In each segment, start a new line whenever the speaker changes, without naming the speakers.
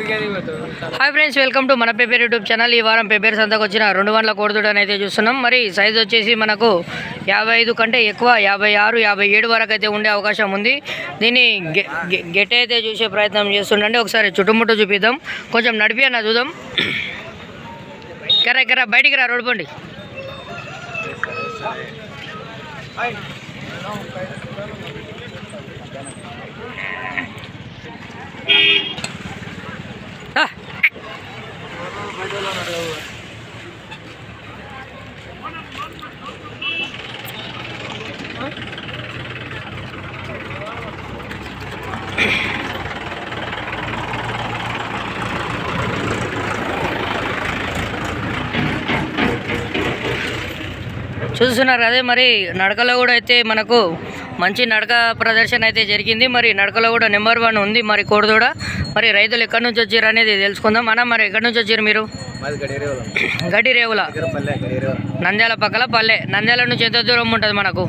Hi friends, welcome to మన paper YouTube channel. ఈ వారం పేపర్ సంతకు వచ్చిన 200 కోడిదూడని అయితే చూస్తున్నాం. మరి సైజ్ వచ్చేసి మనకు 55 కంటే ఎక్కువ 56, 57 వరకు అయితే ఉండే అవకాశం ఉంది. దీన్ని గెట్ అయితే చూసే ప్రయత్నం చేస్తుండండి. ఒకసారి చుట్టుముట్టు చూపిద్దాం, కొంచెం నడిపి అన్న చూద్దాం. కరా బయటికి రా, రోడ్డు పండి. చూస్తున్నారు అదే మరి నడకలో కూడా అయితే మనకు మంచి నడక ప్రదర్శన అయితే జరిగింది. మరి నడకలో కూడా నెంబర్ 1 ఉంది మరి కోడిదూడ. మరి రైతులు ఎక్కడి నుంచి వచ్చారు అనేది తెలుసుకుందాం. అన్న మరి ఎక్కడి నుంచి వచ్చారు మీరు? గడి రేవుల, నంద్యాల పక్కల పల్లె. నంద్యాల నుంచి ఎంత దూరం ఉంటుంది మనకు?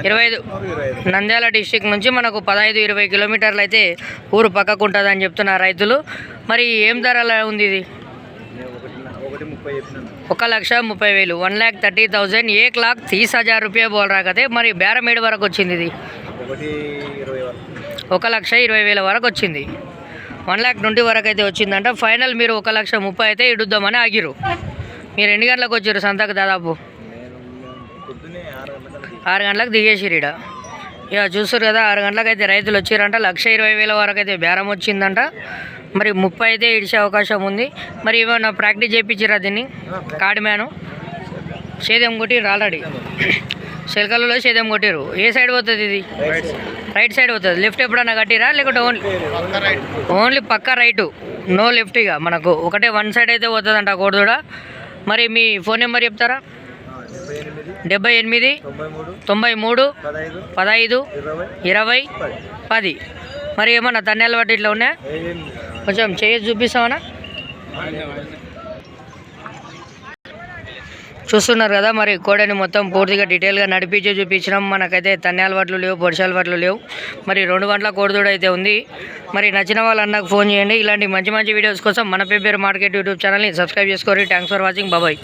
25. నంద్యాల డిస్టిక్ నుంచి మనకు 15-20 కిలోమీటర్లు అయితే ఊరు పక్కకు ఉంటుంది అని చెప్తున్నారు రైతులు. మరి ఏం ధరలా ఉంది ఇది? 1,30,000, 1,30,000, 1,30,000 रुपये बोल रहा कदे. మరి బేరం ఏడు వరకు వచ్చింది ఇది? 1,20,000 వరకు వచ్చింది. 1,20,000 వరకు అయితే వచ్చిందంట. ఫైనల్ మీరు 1,30,000 అయితే ఇడుద్దామని ఆగిరు. మీరు ఎన్ని గంటలకు వచ్చారు సంతకు? దాదాపు 6 గంటలకు దిగేసిరు. ఇక చూస్తారు కదా, 6 గంటలకు అయితే రైతులు వచ్చారంట. 1,20,000 వరకు అయితే బేరం వచ్చిందంట. మరి 30 అయితే ఇడిచే అవకాశం ఉంది. మరి ఏమన్నా ప్రాక్టీస్ చేయించారా దీన్ని? కాడి మ్యాను సేద్యం కొట్టిరు ఆల్రెడీ. శిల్కలలో సేద్యం కొట్టిరు. ఏ సైడ్ పోతుంది ఇది? రైట్ సైడ్ పోతుంది. లెఫ్ట్ ఎప్పుడన్నా కట్టిరా లేకుంటే ఓన్లీ పక్క రైటు, నో లెఫ్ట్? ఇక మనకు ఒకటే 1 సైడ్ అయితే పోతుందంట కోడిదూడ. మరి మీ ఫోన్ నెంబర్ చెప్తారా? 78 93 15 20 10. మరి ఏమన్నా తన్నేళ్ళ బట్టి ఇట్లా ఉన్నాయా? కొంచెం చేసి చూపిస్తామన్నా. చూస్తున్నారు కదా, మరి కోడని మొత్తం పూర్తిగా డీటెయిల్గా నడిపించి చూపించినాం. మనకైతే తన్నేల వడ్లు లేవు, పొడిశాల వడ్లు లేవు. మరి 2 గంటల కోడిదూడ అయితే ఉంది. మరి నచ్చిన వాళ్ళు అన్నకు ఫోన్ చేయండి. ఇలాంటి మంచి వీడియోస్ కోసం మన పేపర్ మార్కెట్ యూట్యూబ్ ఛానల్ని సబ్స్క్రైబ్ చేసుకోండి. Thanks for watching. బాబాయ్.